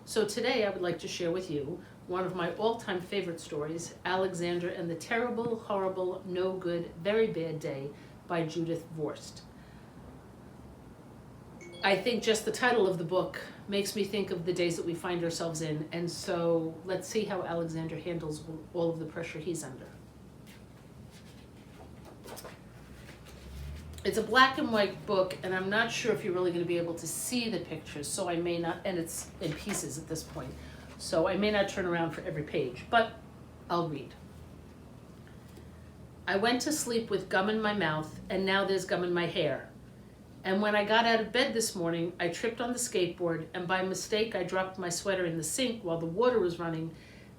So today I would like to share with you one of my all-time favorite stories, Alexander and the Terrible, Horrible, No Good, Very Bad Day by Judith Viorst. I think just the title of the book makes me think of the days that we find ourselves in, and so let's see how Alexander handles all of the pressure he's under. It's a black and white book, and I'm not sure if you're really going to be able to see the pictures, so I may not, and it's in pieces at this point, so I may not turn around for every page, but I'll read. I went to sleep with gum in my mouth, and now there's gum in my hair. And when I got out of bed this morning, I tripped on the skateboard, and by mistake I dropped my sweater in the sink while the water was running,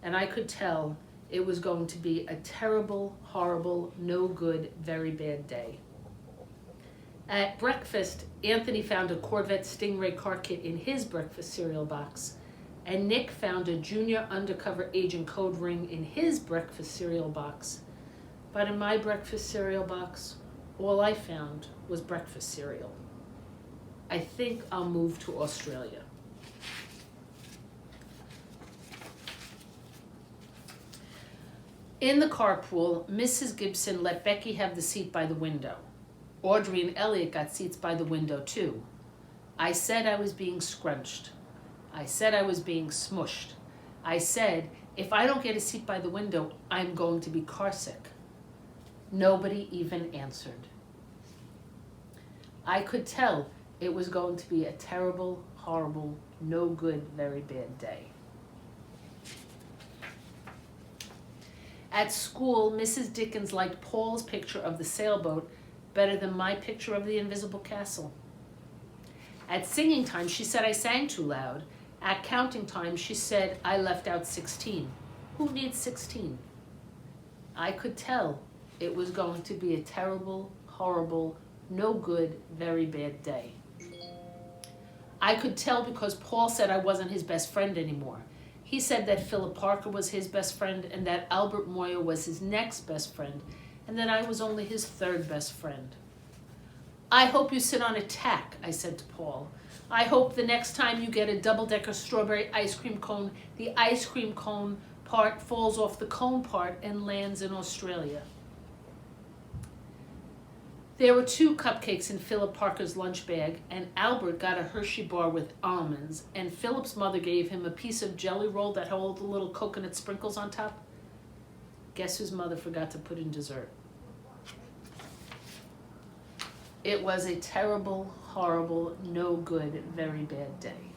and I could tell it was going to be a terrible, horrible, no good, very bad day. At breakfast, Anthony found a Corvette Stingray car kit in his breakfast cereal box, and Nick found a junior undercover agent code ring in his breakfast cereal box. But in my breakfast cereal box, all I found was breakfast cereal. I think I'll move to Australia. In the carpool, Mrs. Gibson let Becky have the seat by the window. Audrey and Elliot got seats by the window too. I said I was being scrunched. I said I was being smushed. I said, if I don't get a seat by the window, I'm going to be carsick. Nobody even answered. I could tell it was going to be a terrible, horrible, no good, very bad day. At school, Mrs. Dickens liked Paul's picture of the sailboat better than my picture of the invisible castle. At singing time, she said I sang too loud. At counting time, she said I left out 16. Who needs 16? I could tell it was going to be a terrible, horrible, no good, very bad day. I could tell because Paul said I wasn't his best friend anymore. He said that Philip Parker was his best friend and that Albert Moyer was his next best friend and that I was only his third best friend. I hope you sit on a tack, I said to Paul. I hope the next time you get a double-decker strawberry ice cream cone, the ice cream cone part falls off the cone part and lands in Australia. There were 2 cupcakes in Philip Parker's lunch bag, and Albert got a Hershey bar with almonds, and Philip's mother gave him a piece of jelly roll that had all the little coconut sprinkles on top. Guess whose mother forgot to put in dessert? It was a terrible, horrible, no good, very bad day.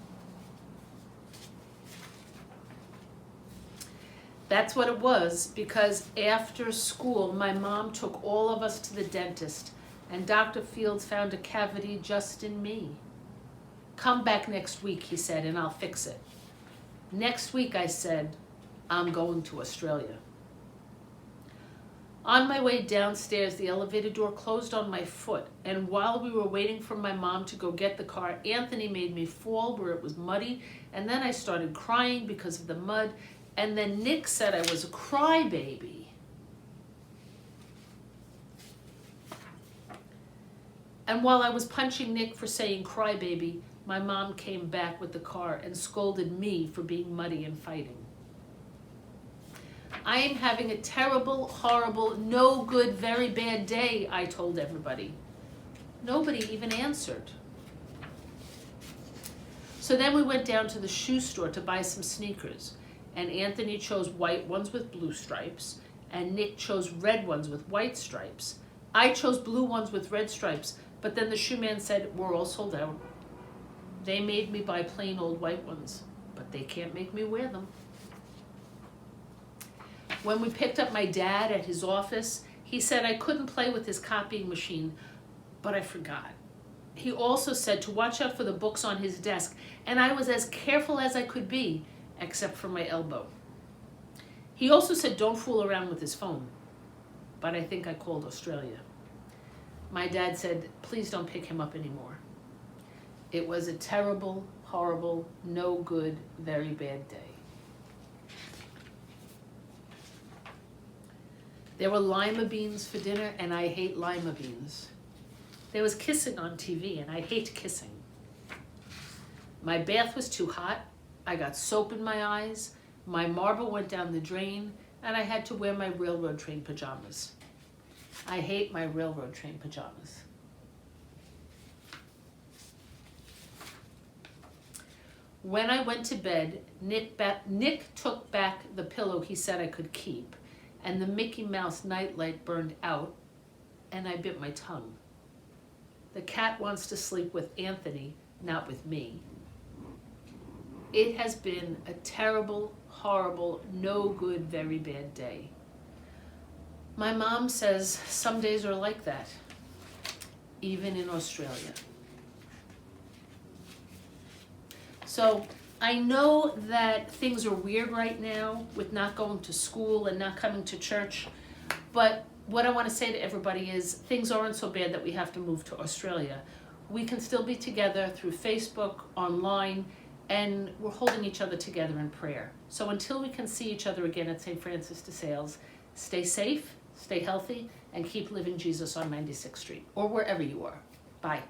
That's what it was, because after school, my mom took all of us to the dentist, and Dr. Fields found a cavity just in me. Come back next week, he said, and I'll fix it. Next week, I said, I'm going to Australia. On my way downstairs, the elevator door closed on my foot, and while we were waiting for my mom to go get the car, Anthony made me fall where it was muddy, and then I started crying because of the mud, and then Nick said I was a crybaby. And while I was punching Nick for saying crybaby, my mom came back with the car and scolded me for being muddy and fighting. I am having a terrible, horrible, no good, very bad day, I told everybody. Nobody even answered. So then we went down to the shoe store to buy some sneakers, and Anthony chose white ones with blue stripes, and Nick chose red ones with white stripes. I chose blue ones with red stripes, but then the shoe man said, we're all sold out. They made me buy plain old white ones, but they can't make me wear them. When we picked up my dad at his office, he said I couldn't play with his copying machine, but I forgot. He also said to watch out for the books on his desk, and I was as careful as I could be, except for my elbow. He also said don't fool around with his phone, but I think I called Australia. My dad said, please don't pick him up anymore. It was a terrible, horrible, no good, very bad day. There were lima beans for dinner, and I hate lima beans. There was kissing on TV, and I hate kissing. My bath was too hot. I got soap in my eyes, my marble went down the drain, and I had to wear my railroad train pajamas. I hate my railroad train pajamas. When I went to bed, Nick took back the pillow he said I could keep, and the Mickey Mouse nightlight burned out, and I bit my tongue. The cat wants to sleep with Anthony, not with me. It has been a terrible, horrible, no good, very bad day. My mom says some days are like that, even in Australia. So I know that things are weird right now with not going to school and not coming to church, but what I want to say to everybody is things aren't so bad that we have to move to Australia. We can still be together through Facebook, online, and we're holding each other together in prayer. So until we can see each other again at St. Francis de Sales, stay safe, stay healthy, and keep living Jesus on 96th Street or wherever you are. Bye.